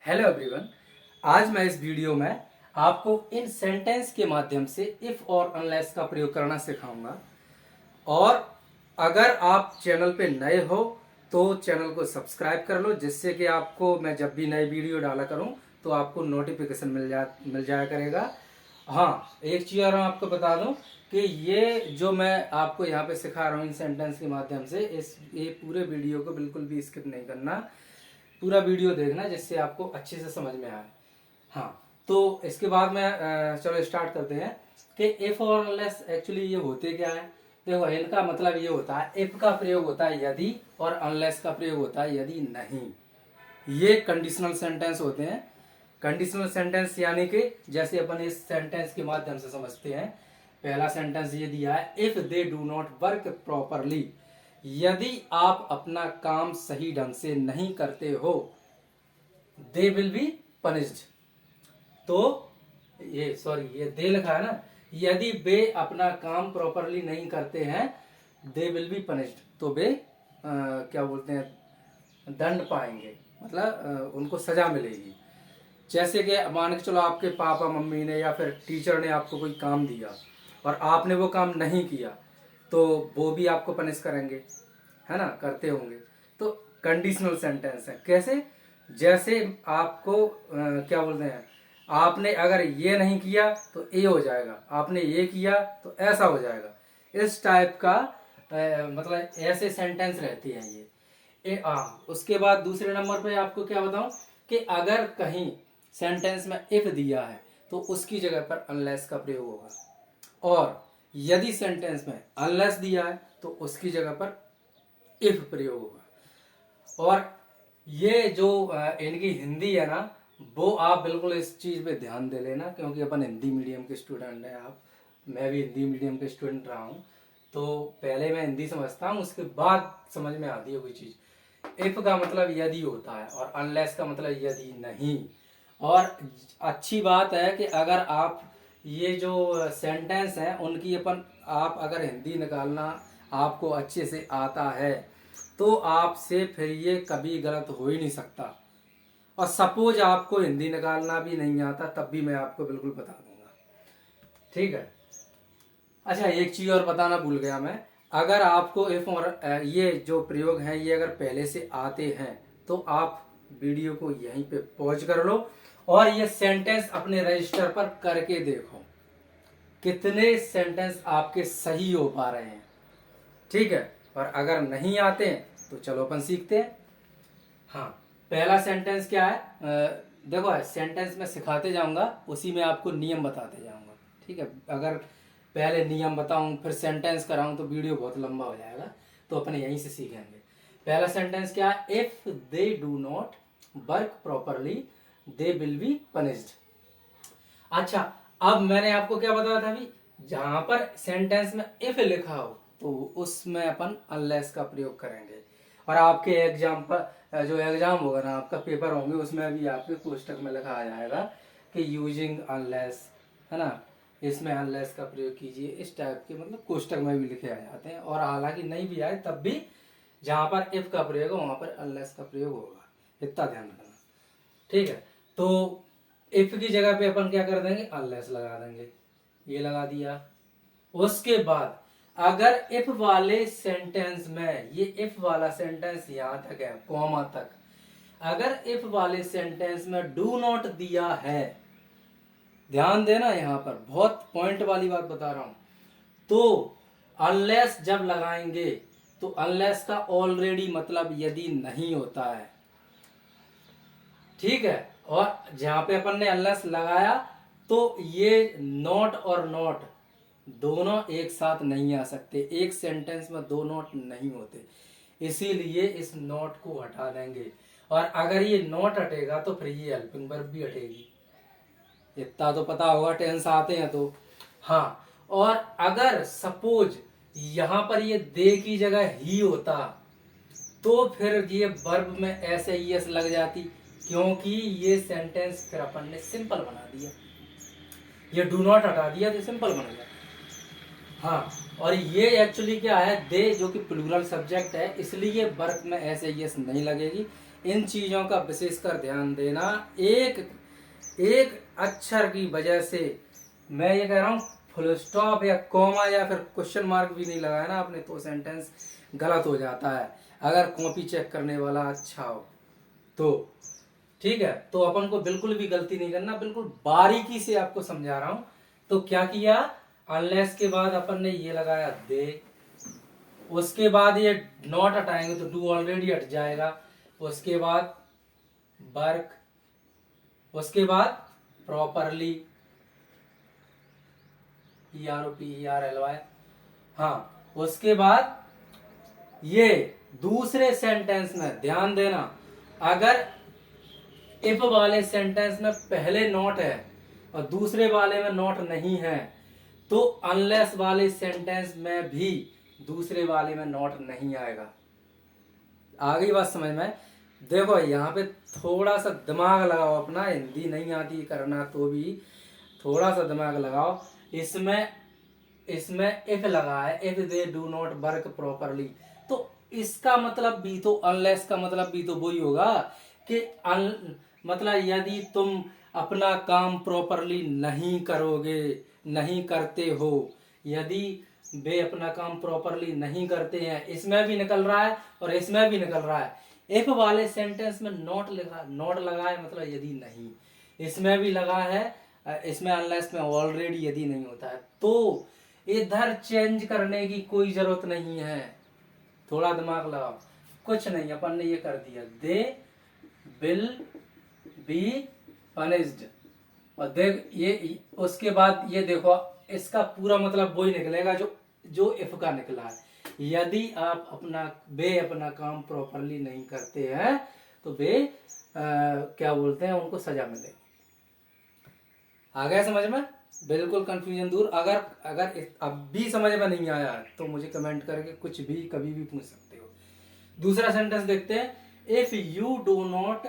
Hello everyone. आज मैं इस वीडियो में आपको इन सेंटेंस के माध्यम से इफ और अनलेस का प्रयोग करना सिखाऊंगा। और अगर आप चैनल पे नए हो तो चैनल को सब्सक्राइब कर लो, जिससे कि आपको मैं जब भी नई वीडियो डाला करूं तो आपको नोटिफिकेशन मिल जाया करेगा। हाँ, एक चीज़ और मैं आपको बता दूं कि ये जो मैं आपको यहाँ पे सिखा रहा हूँ इन सेंटेंस के माध्यम से, ये पूरे वीडियो को बिल्कुल भी स्किप नहीं करना, पूरा वीडियो देखना, जिससे आपको अच्छे से समझ में आए। हाँ, तो इसके बाद में चलो स्टार्ट करते हैं कि इफ और अनलेस एक्चुअली ये होते क्या है। देखो, इनका मतलब ये होता है, इफ का प्रयोग होता है यदि, और अनलेस का प्रयोग होता है यदि नहीं। ये कंडीशनल सेंटेंस होते हैं। कंडीशनल सेंटेंस यानी कि जैसे अपन इस सेंटेंस के माध्यम से समझते हैं। पहला सेंटेंस ये दिया है, if they do not work properly. यदि आप अपना काम सही ढंग से नहीं करते हो, दे विल बी पनिश्ड। तो ये दे लिखा है ना, यदि वे अपना काम प्रॉपरली नहीं करते हैं, दे विल बी पनिश्ड, तो वे क्या बोलते हैं, दंड पाएंगे, मतलब उनको सजा मिलेगी। जैसे कि मान के चलो, आपके पापा मम्मी ने या फिर टीचर ने आपको कोई काम दिया और आपने वो काम नहीं किया, तो वो भी आपको पनिश करेंगे, है ना, करते होंगे। तो कंडीशनल सेंटेंस है। कैसे? जैसे आपको क्या बोलते हैं, आपने अगर ये नहीं किया तो ये हो जाएगा, आपने ये किया तो ऐसा हो जाएगा। इस टाइप का मतलब ऐसे सेंटेंस रहते हैं ये। उसके बाद दूसरे नंबर पे आपको क्या बताऊं कि अगर कहीं सेंटेंस में इफ दिया है तो उसकी जगह पर अनलेस का प्रयोग होगा, और यदि सेंटेंस में अनलेस दिया है तो उसकी जगह पर इफ प्रयोग होगा। और ये जो इनकी हिंदी है ना, वो आप बिल्कुल इस चीज़ पे ध्यान दे लेना, क्योंकि अपन हिंदी मीडियम के स्टूडेंट हैं। आप, मैं भी हिंदी मीडियम के स्टूडेंट रहा हूँ, तो पहले मैं हिंदी समझता हूँ, उसके बाद समझ में आती है कोई चीज़। इफ का मतलब यदि होता है और अनलेस का मतलब यदि नहीं। और अच्छी बात है कि अगर आप ये जो सेंटेंस हैं उनकी अपन, आप अगर हिंदी निकालना आपको अच्छे से आता है तो आपसे फिर ये कभी गलत हो ही नहीं सकता। और सपोज आपको हिंदी निकालना भी नहीं आता, तब भी मैं आपको बिल्कुल बता दूंगा। ठीक है। अच्छा, एक चीज और बताना भूल गया मैं। अगर आपको इफ और ये जो प्रयोग हैं ये अगर पहले से आते हैं तो आप वीडियो को यहीं पे पॉज कर लो और ये सेंटेंस अपने रजिस्टर पर करके देखो कितने सेंटेंस आपके सही हो पा रहे हैं। ठीक है। और अगर नहीं आते हैं तो चलो अपन सीखते हैं। हाँ, पहला सेंटेंस क्या है, देखो सेंटेंस में सिखाते जाऊंगा, उसी में आपको नियम बताते जाऊंगा। ठीक है। अगर पहले नियम बताऊं फिर सेंटेंस कराऊं तो वीडियो बहुत लंबा हो जाएगा, तो अपन यहीं से सीखेंगे। पहला सेंटेंस क्या है, if they do not work properly they will be punished. अच्छा, अब मैंने आपको क्या बताया था अभी, जहां पर सेंटेंस में इफ लिखा हो तो उसमें अपन अनलेस का प्रयोग करेंगे। और आपके एग्जाम पर जो एग्जाम होगा ना, आपका पेपर होंगे, उसमें भी आपके कोष्टक में लिखा आ जाएगा कि यूजिंग अनलेस, है ना, इसमें अनलेस का प्रयोग कीजिए, इस टाइप के मतलब कोष्टक में भी लिखे आ जाते हैं। और हालांकि नहीं भी आए तब भी जहां पर इफ का प्रयोग हो वहां पर अनलेस का प्रयोग होगा, इतना ध्यान रखना। ठीक है। तो इफ की जगह पे अपन क्या कर देंगे, अनलेस लगा देंगे, ये लगा दिया। उसके बाद अगर इफ वाले सेंटेंस में, ये इफ वाला सेंटेंस यहां तक है, कॉमा तक, अगर इफ वाले सेंटेंस में डू नॉट दिया है, ध्यान देना यहां पर बहुत पॉइंट वाली बात बता रहा हूं, तो अनलेस जब लगाएंगे तो अनलेस का ऑलरेडी मतलब यदि नहीं होता है। ठीक है। और जहां पे अपन ने अनलेस लगाया तो ये नॉट और नॉट दोनों एक साथ नहीं आ सकते, एक सेंटेंस में दो नॉट नहीं होते, इसीलिए इस नॉट को हटा देंगे। और अगर ये नॉट हटेगा तो फिर ये हेल्पिंग वर्ब भी हटेगी, इतना तो पता होगा, टेंस आते हैं तो। हाँ, और अगर सपोज यहां पर ये दे की जगह ही होता तो फिर ये वर्ब में ऐसे ही एस लग जाती, क्योंकि ये सेंटेंस फिर अपन ने सिंपल बना दिया, ये डू नॉट हटा दिया तो सिंपल बन गया। हाँ, और ये एक्चुअली क्या है, दे जो कि प्लूरल सब्जेक्ट है, इसलिए वर्ब में ऐसे यस नहीं लगेगी, इन चीज़ों का विशेषकर ध्यान देना। एक एक अक्षर की वजह से, मैं ये कह रहा हूँ, फुल स्टॉप या कॉमा या फिर क्वेश्चन मार्क भी नहीं लगाया ना आपने तो सेंटेंस गलत हो जाता है, अगर कॉपी चेक करने वाला अच्छा हो तो। ठीक है, तो अपन को बिल्कुल भी गलती नहीं करना, बिल्कुल बारीकी से आपको समझा रहा हूं। तो क्या किया, अनलेस के बाद अपन ने ये लगाया दे, उसके बाद ये नॉट हटाएंगे तो डू ऑलरेडी हट जाएगा, उसके बाद वर्क, उसके बाद प्रॉपरली, PROPERLY, हाँ, उसके बाद ये दूसरे सेंटेंस में ध्यान देना, अगर इफ वाले सेंटेंस में पहले नॉट है और दूसरे वाले में नॉट नहीं है, तो अनलेस वाले सेंटेंस में भी दूसरे वाले में नॉट नहीं आएगा। आ गई बात समझ में? देखो यहाँ पे थोड़ा सा दिमाग लगाओ अपना, हिंदी नहीं आती करना तो भी थोड़ा सा दिमाग लगाओ। इसमें इफ लगा है, if they do not work properly, तो इसका मतलब भी तो, अनलेस का मतलब भी तो वही होगा कि मतलब यदि तुम अपना काम प्रॉपरली नहीं करोगे, नहीं करते हो, यदि वे अपना काम प्रॉपरली नहीं करते हैं, इसमें भी निकल रहा है और इसमें भी निकल रहा है। इफ वाले सेंटेंस में नॉट लगा है मतलब यदि नहीं, इसमें भी लगा है, इसमें अनलेस में ऑलरेडी यदि नहीं होता है, तो इधर चेंज करने की कोई जरूरत नहीं है। थोड़ा दिमाग लगाओ, कुछ नहीं, अपन ने ये कर दिया, दे विल बी पनिश्ड, और देख ये, उसके बाद ये देखो, इसका पूरा मतलब वही निकलेगा जो इफ का निकला है। यदि आप वे अपना काम प्रॉपरली नहीं करते हैं तो वे क्या बोलते हैं, उनको सजा मिलेगी। आ गया समझ में? बिल्कुल कंफ्यूजन दूर। अगर अब भी समझ में नहीं आया तो मुझे कमेंट करके कुछ भी कभी भी पूछ सकते हो। दूसरा सेंटेंस देखते हैं, if you do not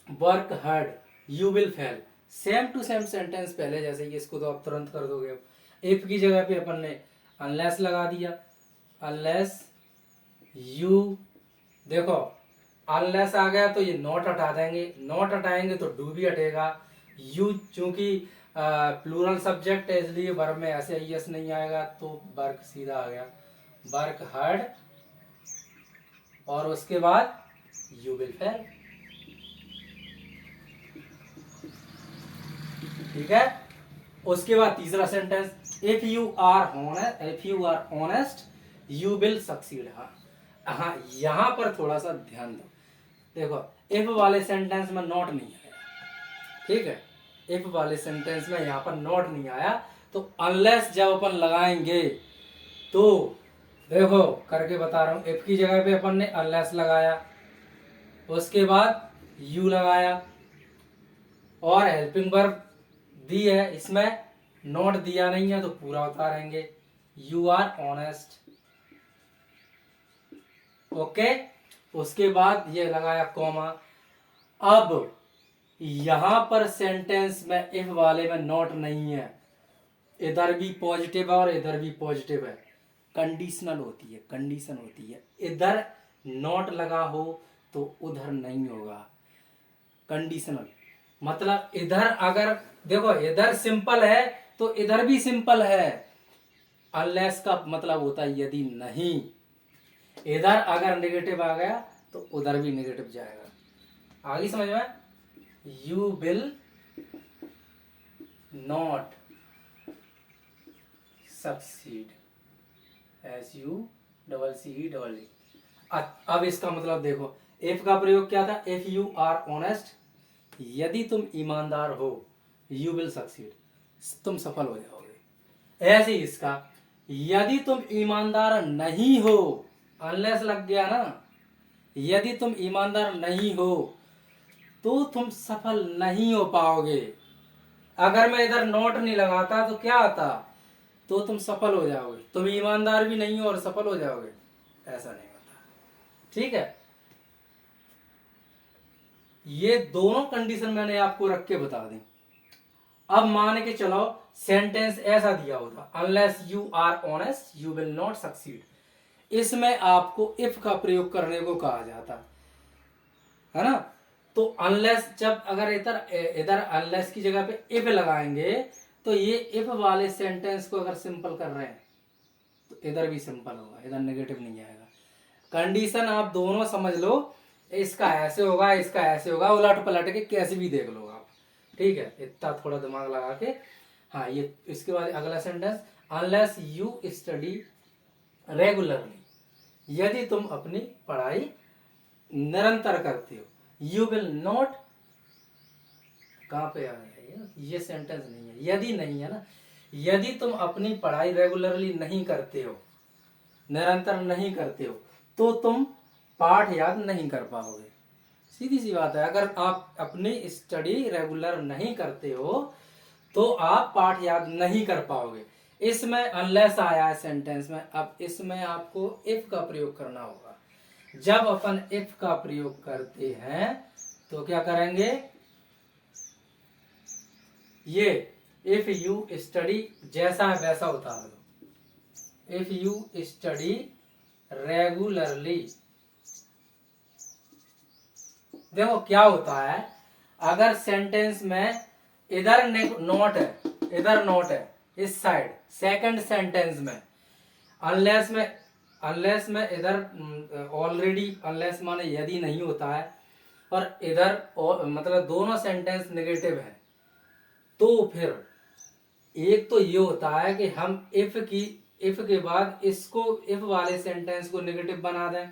work hard you will fail. Same to same sentence पहले जैसे ही, इसको तो आप तुरंत कर दोगे। इफ की जगह पे अपन ने अनलेस लगा दिया, अनलेस यू, देखो अनलेस आ गया तो ये नॉट हटा देंगे, नॉट हटाएंगे तो डू भी हटेगा। यू चूंकि प्लूरल सब्जेक्ट है इसलिए वर्ब में ऐसे यस नहीं आएगा, तो वर्क सीधा आ गया, वर्क हार्ड, और उसके बाद यू विल फेल। ठीक है, उसके बाद तीसरा sentence, if you are honest you will succeed. हाँ, यहां पर थोड़ा सा ध्यान दो। देखो इफ वाले सेंटेंस में नॉट नहीं आया, ठीक है, इफ वाले सेंटेंस में यहां पर नॉट नहीं आया, तो अनलेस जब अपन लगाएंगे तो देखो करके बता रहा हूं, इफ की जगह पे अपन ने अनलेस लगाया, उसके बाद यू लगाया, और हेल्पिंग वर्ब दी है, इसमें नॉट दिया नहीं है तो पूरा उतारेंगे, यू आर ऑनेस्ट। ओके, उसके बाद ये लगाया कॉमा। अब यहां पर सेंटेंस में इफ वाले में नॉट नहीं है, इधर भी पॉजिटिव है और इधर भी पॉजिटिव है, कंडीशनल होती है, कंडीशन होती है। इधर नॉट लगा हो तो उधर नहीं होगा, कंडीशनल। मतलब इधर अगर देखो इधर सिंपल है तो इधर भी सिंपल है, अनलेस का मतलब होता है यदि नहीं। इधर अगर नेगेटिव आ गया तो उधर भी नेगेटिव जाएगा। आगे समझ में? You will not succeed, SUCCED। अब इसका मतलब देखो, इफ का प्रयोग क्या था, इफ यू आर ऑनेस्ट, यदि तुम ईमानदार हो, यू विल सक्सीड, तुम सफल हो जाओगे। ऐसे ही इसका, यदि तुम ईमानदार नहीं हो, अनलेस लग गया ना, यदि तुम ईमानदार नहीं हो तो तुम सफल नहीं हो पाओगे। अगर मैं इधर नोट नहीं लगाता तो क्या आता, तो तुम सफल हो जाओगे। तुम ईमानदार भी नहीं हो और सफल हो जाओगे, ऐसा नहीं होता। ठीक है, ये दोनों कंडीशन मैंने आपको रख के बता दी। अब मान के चलो सेंटेंस ऐसा दिया होता, unless you are honest you will not succeed, इसमें आपको इफ का प्रयोग करने को कहा जाता। है ना। तो अनलेस जब अगर इधर इधर अनलेस की जगह पे इफ लगाएंगे तो ये इफ वाले सेंटेंस को अगर सिंपल कर रहे हैं तो इधर भी सिंपल होगा, इधर नेगेटिव नहीं आएगा। कंडीशन आप दोनों समझ लो, इसका ऐसे होगा इसका ऐसे होगा, उलट पलट के कैसे भी देख लो आप, ठीक है। इतना थोड़ा दिमाग लगा के। हाँ, ये इसके बाद अगला sentence, unless you study regularly, यदि तुम अपनी पढ़ाई निरंतर करते हो, यू विल नॉट, कहाँ पे आ गया ये सेंटेंस नहीं है, यदि नहीं है ना, यदि तुम अपनी पढ़ाई रेगुलरली नहीं करते हो, निरंतर नहीं करते हो, तो तुम पाठ याद नहीं कर पाओगे। सीधी सी बात है, अगर आप अपनी स्टडी रेगुलर नहीं करते हो तो आप पाठ याद नहीं कर पाओगे। इसमें अनलेस आया है सेंटेंस में, अब इसमें आपको इफ का प्रयोग करना होगा। जब अपन इफ का प्रयोग करते हैं तो क्या करेंगे, ये इफ यू स्टडी जैसा है वैसा उतार दो, इफ यू स्टडी रेगुलरली। देखो क्या होता है, अगर सेंटेंस में इधर नोट है, इधर नोट है, इस साइड सेकंड सेंटेंस में अनलेस में इधर ऑलरेडी, अनलेस माने यदि नहीं होता है, और इधर मतलब दोनों सेंटेंस नेगेटिव है, तो फिर एक तो ये होता है कि हम इफ के बाद इसको, इफ वाले सेंटेंस को नेगेटिव बना दें,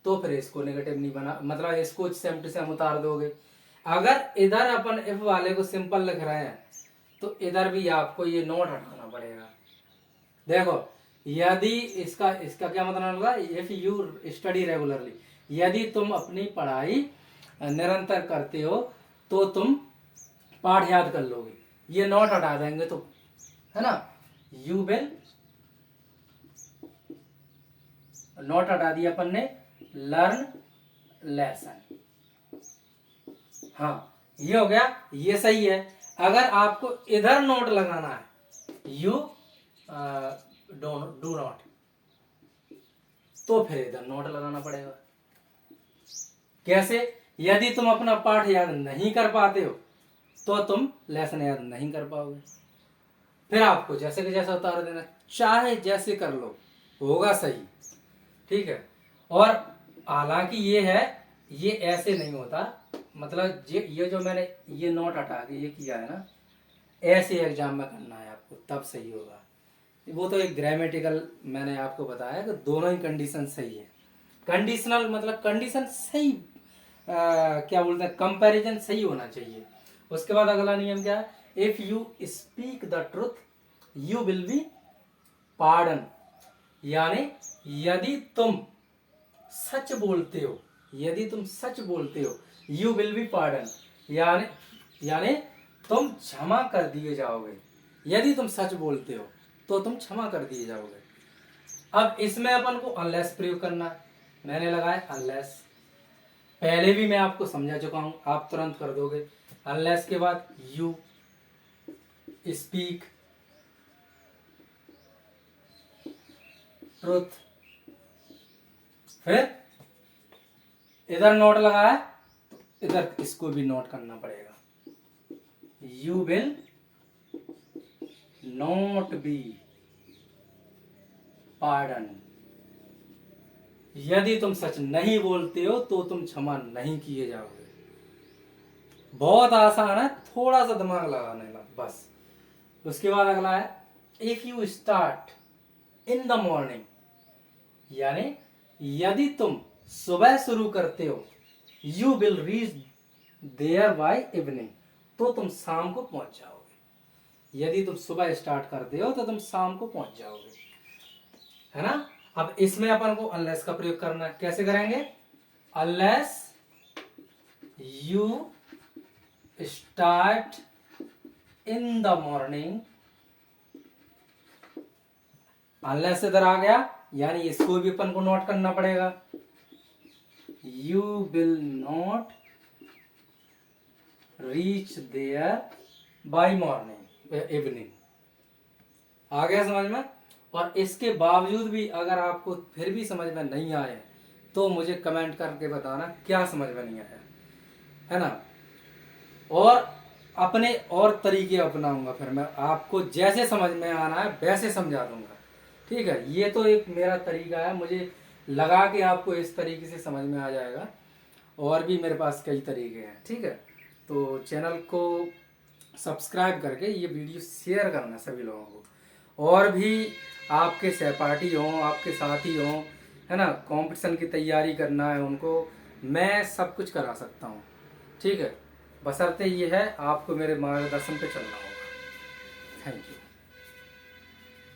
तो फिर इसको नेगेटिव नहीं बना, मतलब इसको सेम टू सेम उतार दोगे। अगर इधर अपन इफ वाले को सिंपल लिख रहे हैं तो इधर भी आपको ये नोट हटाना पड़ेगा। देखो, यदि इसका क्या मतलब होगा, इफ यू स्टडी रेगुलरली, यदि तुम अपनी पढ़ाई निरंतर करते हो तो तुम पाठ याद कर लोगे, ये नोट हटा देंगे तो, है ना, यू विल, नोट हटा दिया अपन ने, लर्न लेसन। हाँ, ये हो गया, ये सही है। अगर आपको इधर नोट लगाना है, यू डू नॉट, तो फिर इधर नोट लगाना पड़ेगा। कैसे, यदि तुम अपना पाठ याद नहीं कर पाते हो तो तुम लेसन याद नहीं कर पाओगे। फिर आपको जैसे कि जैसा उतार देना, चाहे जैसे कर लो, होगा सही, ठीक है। और हालांकि ये है, ये ऐसे नहीं होता, मतलब ये जो मैंने ये नोट हटा के ये किया है ना, ऐसे एग्जाम में करना है आपको, तब सही होगा। वो तो एक ग्रामेटिकल मैंने आपको बताया कि दोनों ही कंडीशन सही है। कंडीशनल मतलब कंडीशन सही, क्या बोलते हैं, कंपैरिजन सही होना चाहिए। उसके बाद अगला नियम क्या है, if you speak the truth you will be pardon, यानी यदि तुम सच बोलते हो, यदि तुम सच बोलते हो, यू विल बी पार्डन, यानी तुम क्षमा कर दिए जाओगे। यदि तुम सच बोलते हो तो तुम क्षमा कर दिए जाओगे। अब इसमें अपन को अनलेस प्रयोग करना है, मैंने लगाया अनलेस, पहले भी मैं आपको समझा चुका हूं, आप तुरंत कर दोगे। अनलेस के बाद यू स्पीक ट्रुथ, फिर इधर नोट लगाया, इधर इसको भी नोट करना पड़ेगा, you will not be pardon, यदि तुम सच नहीं बोलते हो तो तुम क्षमा नहीं किए जाओगे। बहुत आसान है, थोड़ा सा दिमाग लगाने का बस। उसके बाद अगला है, if you start in the morning, यानी यदि तुम सुबह शुरू करते हो, you will reach there by evening, तो तुम शाम को पहुंच जाओगे। यदि तुम सुबह स्टार्ट करते हो तो तुम शाम को पहुंच जाओगे, है ना। अब इसमें अपन को अनलेस का प्रयोग करना है, कैसे करेंगे, unless you start in the morning, unless इधर आ गया, यानी इसको भी अपन को नोट करना पड़ेगा, you will not reach there by morning evening. आ गया समझ में। और इसके बावजूद भी अगर आपको फिर भी समझ में नहीं आए तो मुझे कमेंट करके बताना क्या समझ में नहीं आया। है ना। और अपने और तरीके अपनाऊंगा, फिर मैं आपको जैसे समझ में आना है वैसे समझा दूंगा। ठीक है, ये तो एक मेरा तरीका है, मुझे लगा कि आपको इस तरीके से समझ में आ जाएगा। और भी मेरे पास कई तरीके हैं। ठीक है, तो चैनल को सब्सक्राइब करके ये वीडियो शेयर करना सभी लोगों को। और भी आपके सहपाठी हों, आपके साथी हों, है ना, कंपटीशन की तैयारी करना है उनको, मैं सब कुछ करा सकता हूँ। ठीक है, बशर्ते ये है आपको मेरे मार्गदर्शन पे चलना होगा। Thank you.